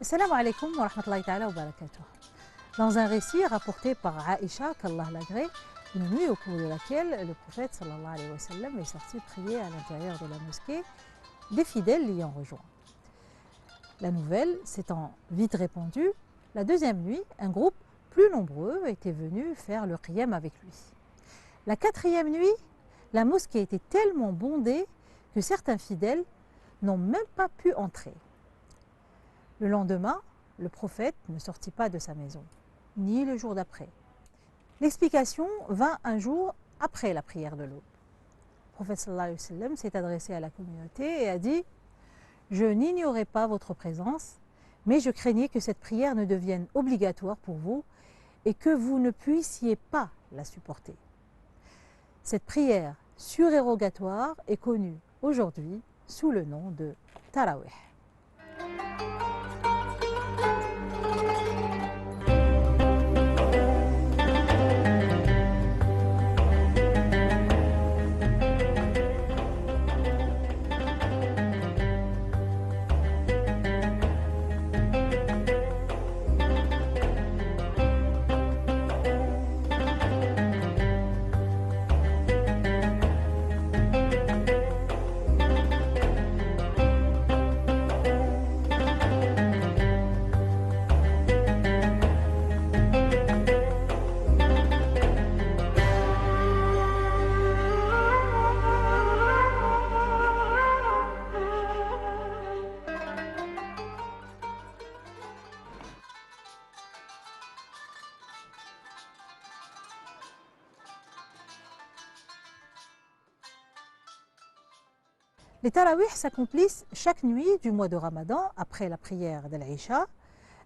Assalamu alaikum wa rahmatullahi ta'ala wa barakatuh. Dans un récit rapporté par Aïcha, qu'Allah l'agrée, une nuit au cours de laquelle le prophète sallallahu alayhi wa sallam est sorti prier à l'intérieur de la mosquée, des fidèles l'y ont rejoint. La nouvelle s'étant vite répandue, la deuxième nuit, un groupe plus nombreux était venu faire le qiyam avec lui. La quatrième nuit, la mosquée était tellement bondée que certains fidèles n'ont même pas pu entrer. Le lendemain, le prophète ne sortit pas de sa maison, ni le jour d'après. L'explication vint un jour après la prière de l'aube. Le prophète sallallahu alayhi wa sallam s'est adressé à la communauté et a dit « Je n'ignorais pas votre présence, mais je craignais que cette prière ne devienne obligatoire pour vous et que vous ne puissiez pas la supporter. » Cette prière surérogatoire est connue aujourd'hui sous le nom de Tarawih. Les tarawih s'accomplissent chaque nuit du mois de Ramadan après la prière d'Al-Isha.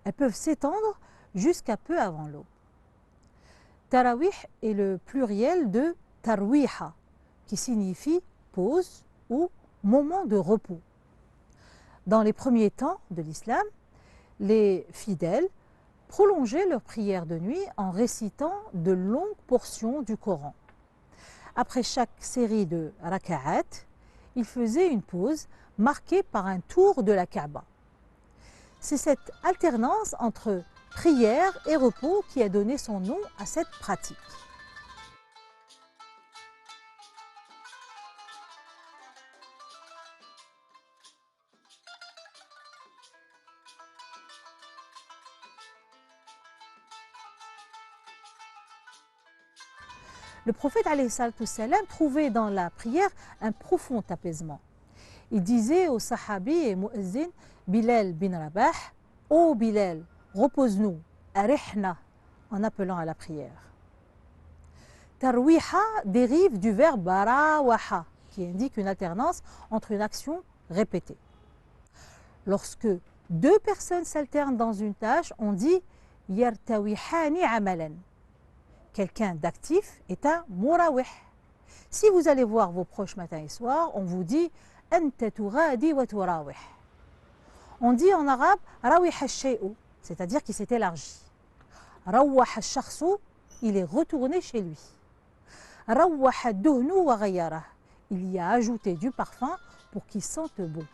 Elles peuvent s'étendre jusqu'à peu avant l'aube. Tarawih est le pluriel de tarwiha, qui signifie pause ou moment de repos. Dans les premiers temps de l'islam, les fidèles prolongeaient leur prière de nuit en récitant de longues portions du Coran. Après chaque série de raka'at, il faisait une pause marquée par un tour de la Kaaba. C'est cette alternance entre prière et repos qui a donné son nom à cette pratique. Le prophète alayhi salatu salam trouvait dans la prière un profond apaisement. Il disait au sahabi et muezzin Bilal bin Rabah « Ô Bilal, repose-nous, arihna » en appelant à la prière. Tarwiha dérive du verbe rawaha qui indique une alternance entre une action répétée. Lorsque deux personnes s'alternent dans une tâche, on dit yartawihani amalan. Quelqu'un d'actif est un murawih. Si vous allez voir vos proches matin et soir, on vous dit anta turadi wa turawih. On dit en arabe rawih al-shay'u, c'est-à-dire qu'il s'est élargi. Rawah al-shakhsu, il est retourné chez lui. Rawah al-duhnu wa ghayyarah, il y a ajouté du parfum pour qu'il sente bon.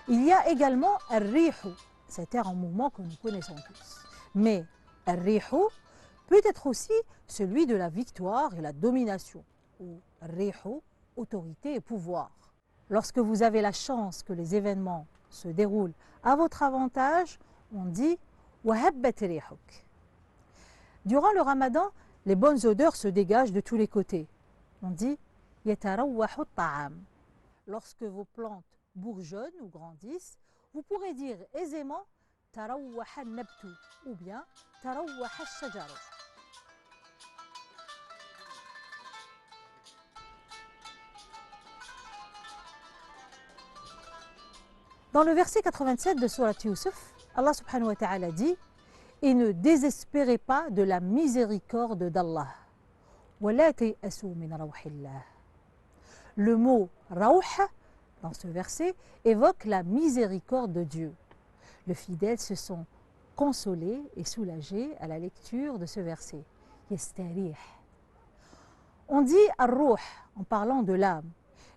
Il y a également al-rihu, cet air en mouvement que nous connaissons tous. Mais al-rihu peut être aussi celui de la victoire et la domination, ou al-rihu, autorité et pouvoir. Lorsque vous avez la chance que les événements se déroulent à votre avantage, on dit wahabbat rihuk. Durant le ramadan, les bonnes odeurs se dégagent de tous les côtés. On dit yatarawwahu ta'am. Lorsque vos plantes bourgeonnent ou grandissent, vous pourrez dire aisément tarawwaha nabtu ou bien tarawwaha shajaru. Dans le verset 87 de Surat Yusuf, Allah subhanahu wa ta'ala dit « Et ne désespérez pas de la miséricorde d'Allah. Wa la tayasu min rawhillah » Le mot « rawh » dans ce verset, évoque la miséricorde de Dieu. Les fidèles se sont consolés et soulagés à la lecture de ce verset. Yastarih. On dit ar-ruh en parlant de l'âme.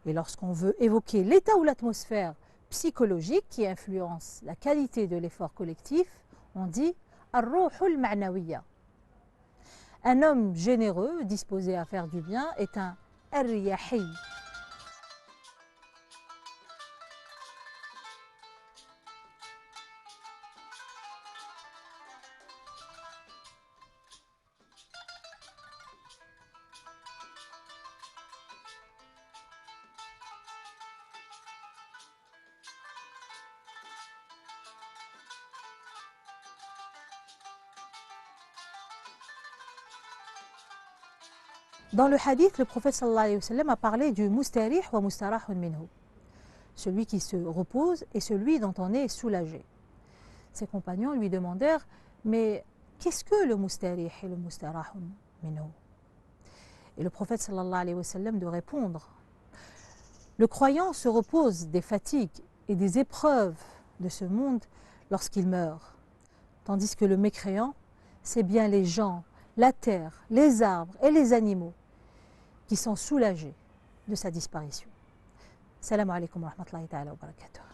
Et lorsqu'on veut évoquer l'état ou l'atmosphère psychologique qui influence la qualité de l'effort collectif, on dit ar-ruhul ma'nawiyya. Un homme généreux, disposé à faire du bien, est un ar-riyahi. Dans le hadith, le prophète sallallahu alayhi wa sallam a parlé du mustarih wa mustarahun minhu, celui qui se repose et celui dont on est soulagé. Ses compagnons lui demandèrent, mais qu'est-ce que le mustarih et le mustarahun minhu? Et le prophète sallallahu alayhi wa sallam de répondre, le croyant se repose des fatigues et des épreuves de ce monde lorsqu'il meurt, tandis que le mécréant, c'est bien les gens, la terre, les arbres et les animaux qui sont soulagés de sa disparition. Salam alaikum wa rahmatullahi ta'ala wa barakatuh.